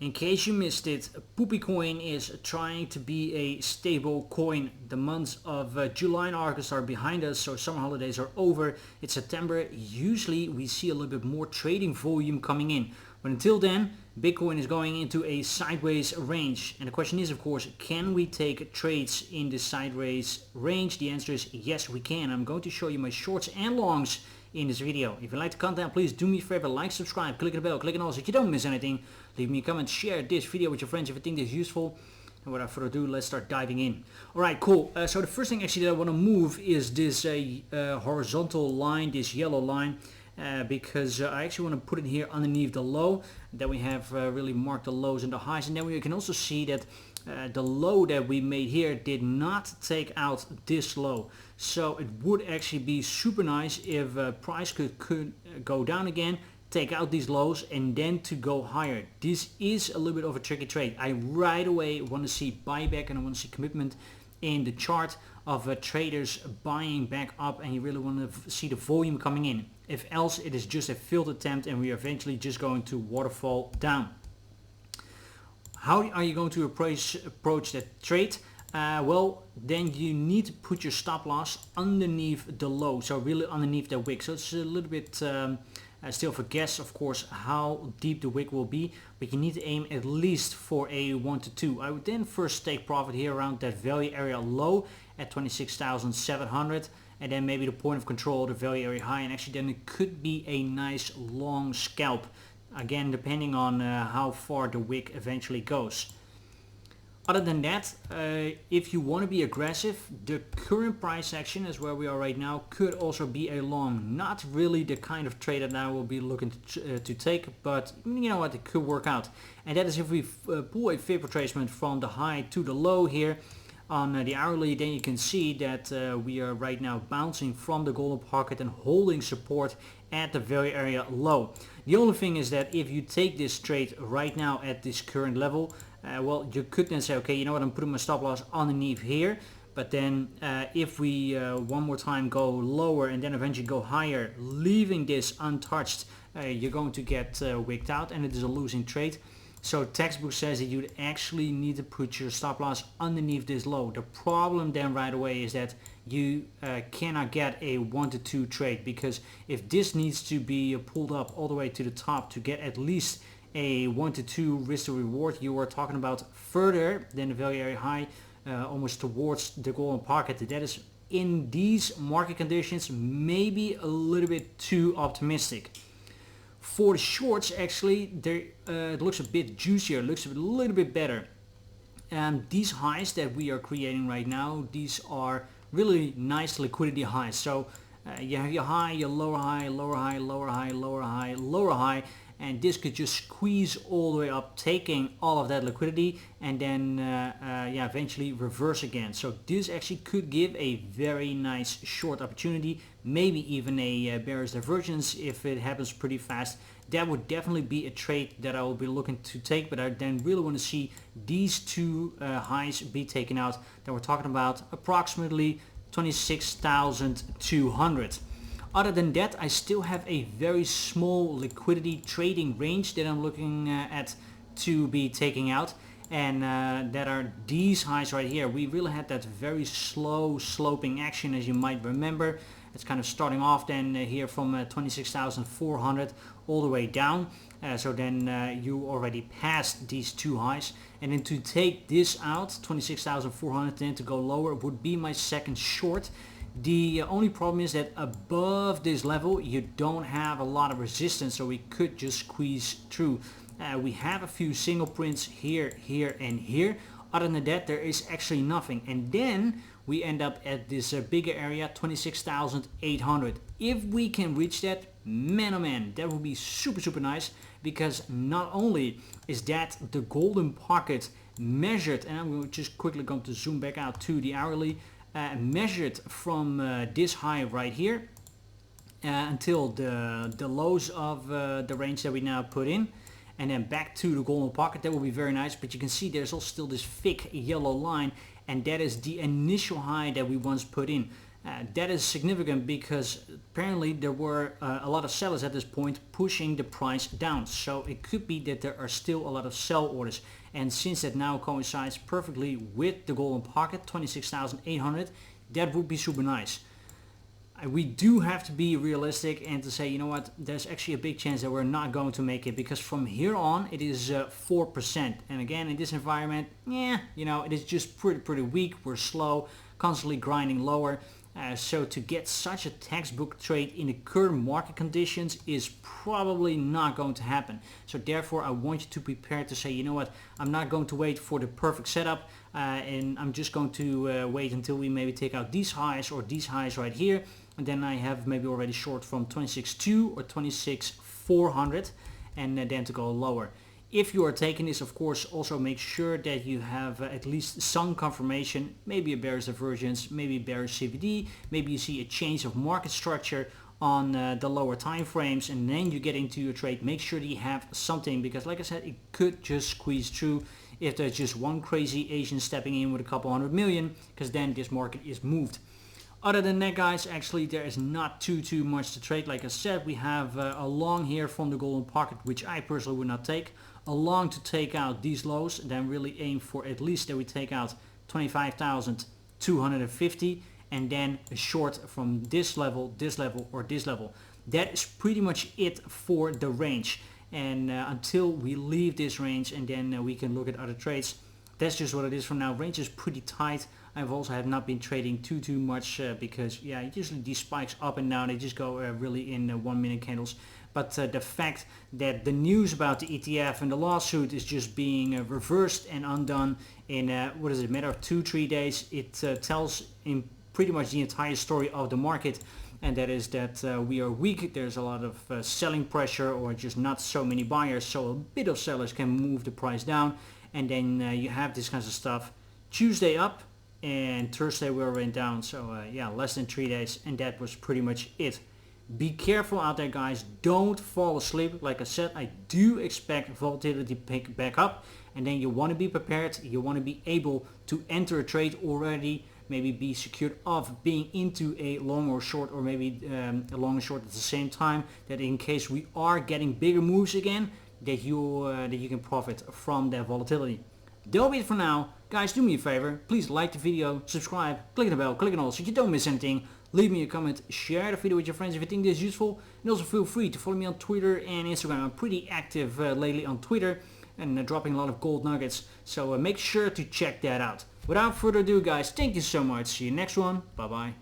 In case you missed it, Poopycoin is trying to be a stable coin. The months of July and August are behind us, so summer holidays are over. It's September. Usually we see a little bit more trading volume coming in. But until then, Bitcoin is going into a sideways range. And the question is, of course, can we take trades in the sideways range? The answer is yes, we can. I'm going to show you my shorts and longs in this video. If you like the content, please do me a favor, like, subscribe, click the bell, click on all so you don't miss anything. Leave me a comment, share this video with your friends if you think this is useful. And without further ado, let's start diving in. Alright, cool. So the first thing actually that I want to move is this horizontal line, this yellow line. Because I actually want to put it here underneath the low. Then we have really marked the lows and the highs, and then we can also see that the low that we made here did not take out this low. So it would actually be super nice if price could go down again, take out these lows, and then to go higher. This is a little bit of a tricky trade. I right away want to see buyback, and I want to see commitment in the chart of traders buying back up, and you really want to see the volume coming in. If else, it is just a failed attempt and we are eventually just going to waterfall down. How are you going to approach that trade? Well, then you need to put your stop loss underneath the low, so really underneath the wick. So it's a little bit still of a guess, of course, how deep the wick will be, but you need to aim at least for a 1 to 2. I would then first take profit here around that value area low at 26,700, and then maybe the point of control, the value area high, and actually then it could be a nice long scalp, again depending on how far the wick eventually goes. Other than that, if you want to be aggressive, the current price action is where we are right now, could also be a long. Not really the kind of trade that I will be looking to take, but you know what, it could work out. And that is if we pull a fib retracement from the high to the low here on the hourly, then you can see that we are right now bouncing from the golden pocket and holding support at the value area low. The only thing is that if you take this trade right now at this current level, well, you could then say, okay, you know what, I'm putting my stop loss underneath here, but then if we one more time go lower and then eventually go higher, leaving this untouched, you're going to get wicked out, and it is a losing trade. So textbook says that you'd actually need to put your stop loss underneath this low. The problem then right away is that you cannot get a 1 to 2 trade, because if this needs to be pulled up all the way to the top to get at least a 1 to 2 risk to reward, you are talking about further than the value area high, almost towards the golden pocket. That is, in these market conditions, maybe a little bit too optimistic. For the shorts, actually, it looks a bit juicier, looks a little bit better. And these highs that we are creating right now, these are really nice liquidity highs. So you have your high, your lower high, lower high, lower high, lower high, lower high, and this could just squeeze all the way up, taking all of that liquidity, and then yeah, eventually reverse again. So this actually could give a very nice short opportunity, maybe even a bearish divergence if it happens pretty fast. That would definitely be a trade that I will be looking to take, but I then really want to see these two highs be taken out. That we're talking about approximately 26,200. Other than that, I still have a very small liquidity trading range that I'm looking at to be taking out, and that are these highs right here. We really had that very slow sloping action, as you might remember. It's kind of starting off then here from 26,400 all the way down. So then you already passed these two highs, and then to take this out, 26,400, then to go lower would be my second short. The only problem is that above this level you don't have a lot of resistance, so we could just squeeze through. We have a few single prints here, here, and here. Other than that, there is actually nothing, and then we end up at this bigger area, 26,800. If we can reach that, man oh man, that would be super nice, because not only is that the golden pocket measured, and I'm just quickly going to zoom back out to the hourly, measured from this high right here until the lows of the range that we now put in, and then back to the golden pocket. That will be very nice, but you can see there's also still this thick yellow line, and that is the initial high that we once put in. That is significant because apparently there were a lot of sellers at this point pushing the price down. So it could be that there are still a lot of sell orders. And since that now coincides perfectly with the golden pocket, 26,800, that would be super nice. We do have to be realistic and to say, you know what, there's actually a big chance that we're not going to make it, because from here on it is 4%. And again, in this environment, it is just pretty weak. We're slow, constantly grinding lower. So to get such a textbook trade in the current market conditions is probably not going to happen. So therefore I want you to prepare to say, you know what, I'm not going to wait for the perfect setup, and I'm just going to wait until we maybe take out these highs or these highs right here, and then I have maybe already short from 26.2 or 26.400, and then to go lower. If you are taking this, of course, also make sure that you have at least some confirmation, maybe a bearish divergence, maybe bearish CVD, maybe you see a change of market structure on the lower time frames, and then you get into your trade. Make sure that you have something, because like I said, it could just squeeze through if there's just one crazy Asian stepping in with a couple 100 million, because then this market is moved. Other than that, guys, actually there is not too much to trade. Like I said, we have a long here from the golden pocket, which I personally would not take. A long to take out these lows, then really aim for at least that we take out 25,250, and then a short from this level, or this level. That is pretty much it for the range. And until we leave this range, and then we can look at other trades. That's just what it is for now. Range is pretty tight. I've also have not been trading too much because usually these spikes up and down, they just go really in 1 minute candles. But the fact that the news about the ETF and the lawsuit is just being reversed and undone in matter of 2-3 days, it tells in pretty much the entire story of the market. And that is that we are weak. There's a lot of selling pressure, or just not so many buyers, so a bit of sellers can move the price down. And then you have this kind of stuff. Tuesday up, and Thursday we went down. So less than 3 days, and that was pretty much it. Be careful out there, guys. Don't fall asleep. Like I said, I do expect volatility to pick back up, and then you want to be prepared. You want to be able to enter a trade already, maybe be secured of being into a long or short, or maybe a long and short at the same time, that in case we are getting bigger moves again, that you can profit from that volatility. That'll be it for now. Guys, do me a favor, please like the video, subscribe, click the bell, click on all so you don't miss anything. Leave me a comment, share the video with your friends if you think this is useful, and also feel free to follow me on Twitter and Instagram. I'm pretty active lately on Twitter, and dropping a lot of gold nuggets, so make sure to check that out. Without further ado, guys, thank you so much. See you next one. Bye bye.